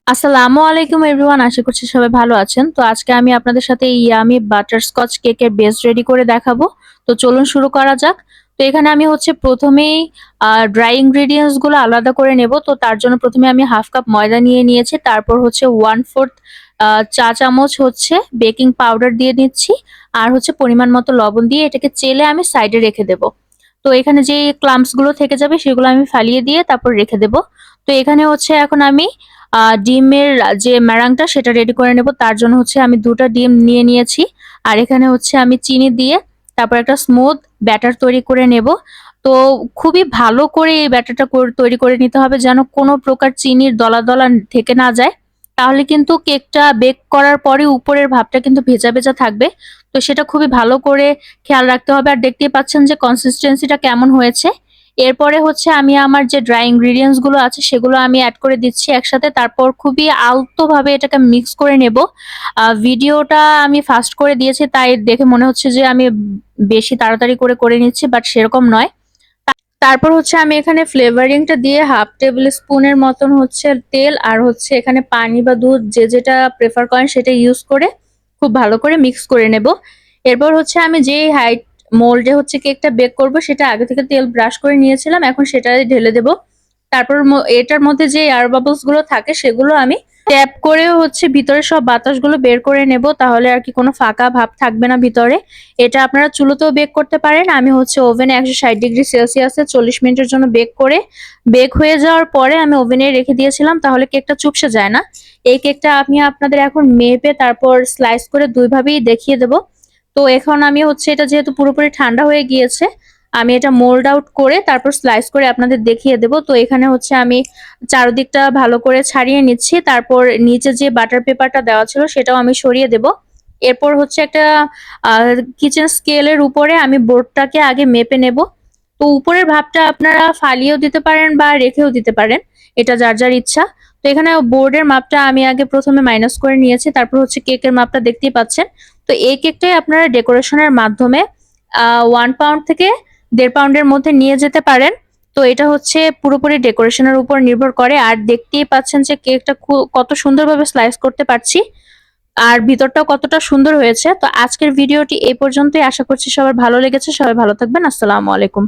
আসসালামু আলাইকুম এভরিওয়ান, আশা করছি সবাই ভালো আছেন। তো আজকে আমি আপনাদের সাথে ইয়ামি বাটারস্কচ কেকের বেস রেডি করে দেখাবো। তো চলুন শুরু করা যাক। তো এখানে আমি প্রথমেই ড্রাই ইনগ্রেডিয়েন্টস গুলো আলাদা করে নেব। তো তার জন্য প্রথমে আমি হাফ কাপ ময়দা নিয়ে নিয়েছি, তারপর 1/4 চা চামচ বেকিং পাউডার দিয়ে নিচ্ছি, আর পরিমাণ মতো লবণ দিয়ে এটাকে চেলে আমি সাইডে রেখে দেব। তো এখানে যে ক্লাম্পস গুলো থেকে যাবে সেগুলো আমি ফালিয়ে দিয়ে তারপর রেখে দেব। তো এখানে এখন আমি ডিমের যে ম্যারাংটা সেটা রেডি করে নেব। তার জন্য আমি 2টা ডিম নিয়ে নিয়েছি, আর এখানে আমি চিনি দিয়ে তারপর একটা স্মুথ ব্যাটার তৈরি করে নেব। তো খুবই ভালো করে এই ব্যাটারটা তৈরি করে নিতে হবে, যেন কোনো প্রকার চিনির দলা দলা থেকে না যায়। তাহলে কিন্তু কেকটা বেক করার পরে উপরের ভাবটা কিন্তু ভেজা ভেজা থাকবে। তো সেটা খুবই ভালো করে খেয়াল রাখতে হবে। আর দেখতেই পাচ্ছেন যে কনসিস্টেন্সিটা কেমন হয়েছে। এরপরে আমি আমার যে ড্রাই ইনগ্রেডিয়েন্টস গুলো আছে সেগুলো আমি অ্যাড করে দিচ্ছি একসাথে, তারপর খুবই আলতো ভাবে এটাকে মিক্স করে নেব। ভিডিওটা আমি ফাস্ট করে দিয়েছি, তাই দেখে মনে হচ্ছে যে আমি বেশি তাড়াতাড়ি করে করে নিচ্ছি, বাট সেরকম নয়। তারপর আমি এখানে ফ্লেভারিংটা দিয়ে হাফ টেবিল স্পুনের মতন তেল, আর এখানে পানি বা দুধ যে যেটা প্রেফার করেন সেটা ইউজ করে খুব ভালো করে মিক্স করে নেব। এরপর আমি যে হাইট মোল্ডে কেকটা বেক করব সেটা আগে থেকে তেল ব্রাশ করে নিয়েছিলাম, এখন সেটা ঢেলে দেব। তারপর এটার মধ্যে যে এয়ার বাবলস গুলো থাকে সেগুলো আমি ট্যাপ করে ভিতরে সব বাতাসগুলো বের করে নেব, তাহলে আর কি কোনো ফাঁকা ভাব থাকবে না ভিতরে। এটা আপনারা চুলোতেও বেক করতে পারেন। আমি ওভেনে 160°C 40 মিনিটের জন্য বেক হয়ে যাওয়ার পরে আমি ওভেনে রেখে দিয়েছিলাম, তাহলে কেকটা চুপসে যায় না। এই কেকটা আমি আপনাদের এখন মেপে তারপর স্লাইস করে দুই ভাবেই দেখিয়ে দেব। তো এখন আমি এটা যেহেতু পুরোপুরি ঠান্ডা হয়ে গিয়েছে, আমি এটা মোল্ড আউট করে তারপর স্লাইস করে আপনাদের দেখিয়ে দেব। তো এখানে আমি চারদিকটা ভালো করে ছাড়িয়ে নিচ্ছি, তারপর নিচে যে বাটার পেপারটা দেওয়া ছিল সেটাও আমি সরিয়ে দেব। এরপর একটা কিচেন স্কেলের উপরে আমি বোর্ডটাকে আগে মেপে নেব। তো উপরের ভাবটা আপনারা ফালিয়েও দিতে পারেন বা রেখেও দিতে পারেন, এটা যার যার ইচ্ছা। তো এখানে বোর্ডের মাপটা আমি আগে প্রথমে মাইনাস করে নিয়েছি, তারপর কেকের মাপটা দেখতেই পাচ্ছেন। তো এই কেকটাই আপনারা ডেকোরেশনের মাধ্যমে 1 পাউন্ড থেকে 1.5 পাউন্ডের মধ্যে নিয়ে যেতে পারেন। তো এটা পুরোপুরি ডেকোরেশনের উপর নির্ভর করে। আর দেখতেই পাচ্ছেন যে কেকটা কত সুন্দরভাবে স্লাইস করতে পারছি, আর ভিতরটাও কতটা সুন্দর হয়েছে। তো আজকের ভিডিওটি এই পর্যন্তই। আশা করছি সবার ভালো লেগেছে। সবাই ভালো থাকবেন। আসসালামু আলাইকুম।